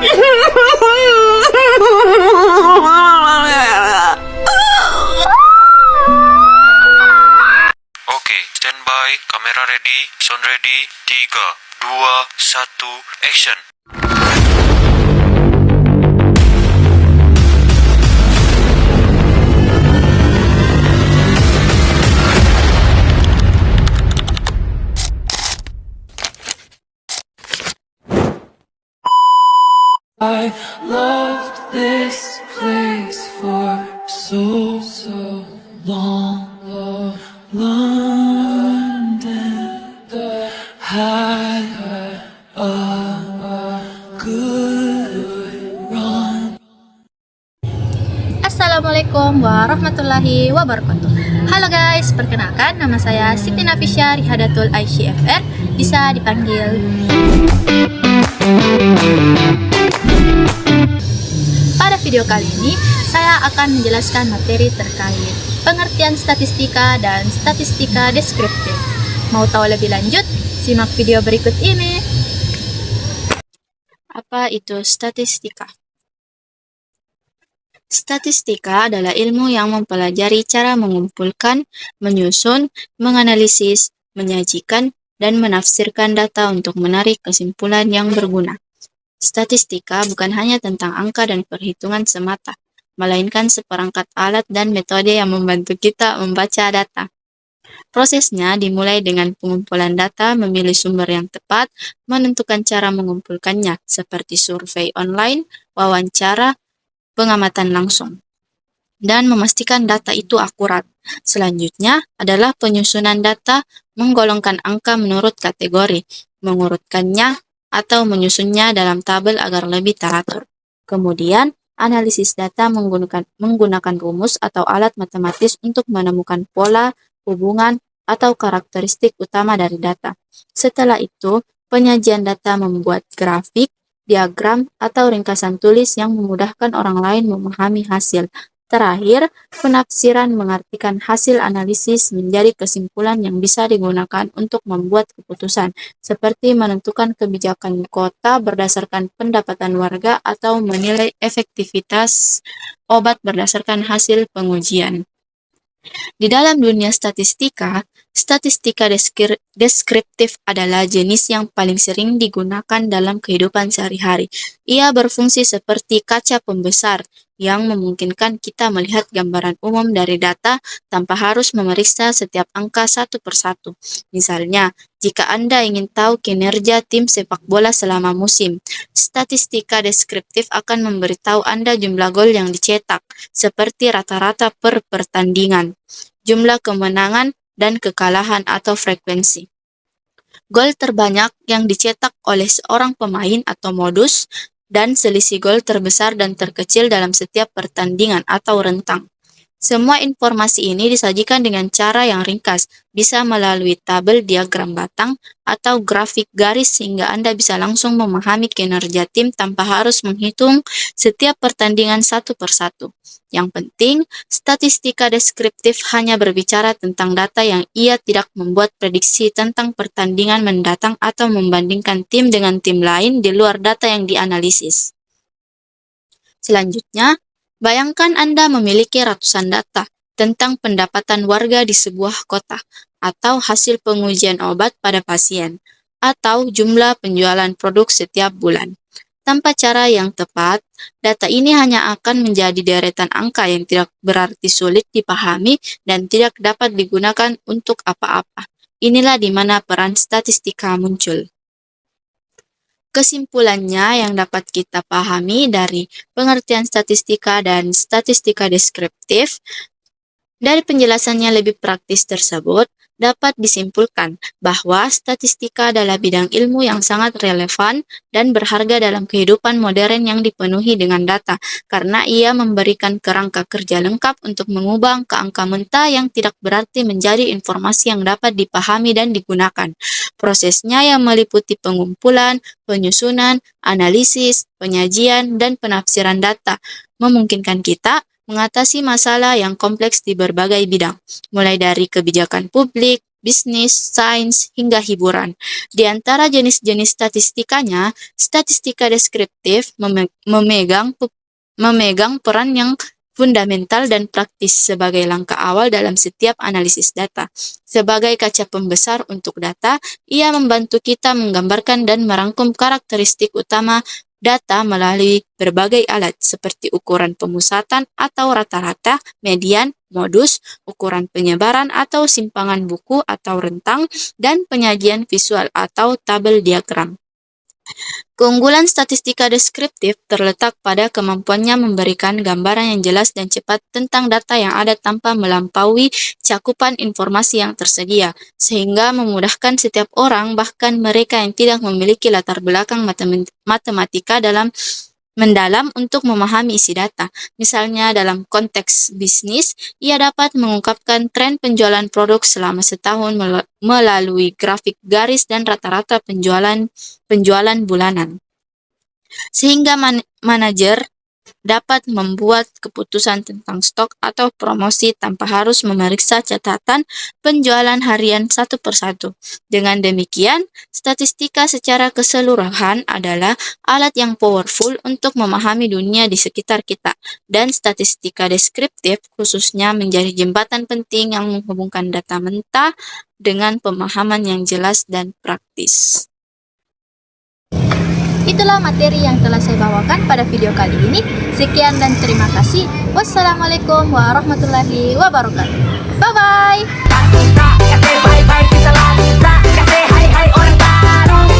Oke, standby, kamera ready, sound ready, 3, 2, 1, action. I loved this place for so long. London had a good run. Assalamualaikum warahmatullahi wabarakatuh. Halo guys, perkenalkan nama saya Siti Nafisya Rihadatul ICFR, bisa dipanggil. Pada video kali ini, saya akan menjelaskan materi terkait pengertian statistika dan statistika deskriptif. Mau tahu lebih lanjut? Simak video berikut ini. Apa itu statistika? Statistika adalah ilmu yang mempelajari cara mengumpulkan, menyusun, menganalisis, menyajikan, dan menafsirkan data untuk menarik kesimpulan yang berguna. Statistika bukan hanya tentang angka dan perhitungan semata, melainkan seperangkat alat dan metode yang membantu kita membaca data. Prosesnya dimulai dengan pengumpulan data, memilih sumber yang tepat, menentukan cara mengumpulkannya, seperti survei online, wawancara, pengamatan langsung, dan memastikan data itu akurat. Selanjutnya adalah penyusunan data, menggolongkan angka menurut kategori, mengurutkannya, atau menyusunnya dalam tabel agar lebih teratur. Kemudian, analisis data menggunakan rumus atau alat matematis untuk menemukan pola, hubungan, atau karakteristik utama dari data. Setelah itu, penyajian data membuat grafik, diagram, atau ringkasan tulis yang memudahkan orang lain memahami hasil. Terakhir, penafsiran mengartikan hasil analisis menjadi kesimpulan yang bisa digunakan untuk membuat keputusan, seperti menentukan kebijakan kota berdasarkan pendapatan warga atau menilai efektivitas obat berdasarkan hasil pengujian. Di dalam dunia statistika, statistika deskriptif adalah jenis yang paling sering digunakan dalam kehidupan sehari-hari. Ia berfungsi seperti kaca pembesar yang memungkinkan kita melihat gambaran umum dari data tanpa harus memeriksa setiap angka satu persatu. Misalnya, jika Anda ingin tahu kinerja tim sepak bola selama musim, statistika deskriptif akan memberitahu Anda jumlah gol yang dicetak, seperti rata-rata per pertandingan, jumlah kemenangan dan kekalahan atau frekuensi, gol terbanyak yang dicetak oleh seorang pemain atau modus, dan selisih gol terbesar dan terkecil dalam setiap pertandingan atau rentang. Semua informasi ini disajikan dengan cara yang ringkas, bisa melalui tabel diagram batang atau grafik garis sehingga Anda bisa langsung memahami kinerja tim tanpa harus menghitung setiap pertandingan satu persatu. Yang penting, statistika deskriptif hanya berbicara tentang data yang ia tidak membuat prediksi tentang pertandingan mendatang atau membandingkan tim dengan tim lain di luar data yang dianalisis. Selanjutnya, bayangkan Anda memiliki ratusan data tentang pendapatan warga di sebuah kota, atau hasil pengujian obat pada pasien, atau jumlah penjualan produk setiap bulan. Tanpa cara yang tepat, data ini hanya akan menjadi deretan angka yang tidak berarti sulit dipahami dan tidak dapat digunakan untuk apa-apa. Inilah di mana peran statistika muncul. Kesimpulannya yang dapat kita pahami dari pengertian statistika dan statistika deskriptif, dari penjelasannya lebih praktis tersebut, dapat disimpulkan bahwa statistika adalah bidang ilmu yang sangat relevan dan berharga dalam kehidupan modern yang dipenuhi dengan data, karena ia memberikan kerangka kerja lengkap untuk mengubah angka mentah yang tidak berarti menjadi informasi yang dapat dipahami dan digunakan. Prosesnya yang meliputi pengumpulan, penyusunan, analisis, penyajian, dan penafsiran data, memungkinkan kita mengatasi masalah yang kompleks di berbagai bidang, mulai dari kebijakan publik, bisnis, sains, hingga hiburan. Di antara jenis-jenis statistikanya, statistika deskriptif memegang peran yang fundamental dan praktis sebagai langkah awal dalam setiap analisis data. Sebagai kaca pembesar untuk data, ia membantu kita menggambarkan dan merangkum karakteristik utama data melalui berbagai alat seperti ukuran pemusatan atau rata-rata, median, modus, ukuran penyebaran atau simpangan buku atau rentang, dan penyajian visual atau tabel diagram. Keunggulan statistika deskriptif terletak pada kemampuannya memberikan gambaran yang jelas dan cepat tentang data yang ada tanpa melampaui cakupan informasi yang tersedia, sehingga memudahkan setiap orang, bahkan mereka yang tidak memiliki latar belakang matematika mendalam untuk memahami isi data. Misalnya dalam konteks bisnis, ia dapat mengungkapkan tren penjualan produk selama setahun melalui grafik garis dan rata-rata penjualan bulanan. Sehingga manajer dapat membuat keputusan tentang stok atau promosi tanpa harus memeriksa catatan penjualan harian satu persatu. Dengan demikian, statistika secara keseluruhan adalah alat yang powerful untuk memahami dunia di sekitar kita, dan statistika deskriptif khususnya menjadi jembatan penting yang menghubungkan data mentah dengan pemahaman yang jelas dan praktis. Itulah materi yang telah saya bawakan pada video kali ini. Sekian dan terima kasih. Wassalamualaikum warahmatullahi wabarakatuh. Bye-bye. Kasih hai hai orang baru.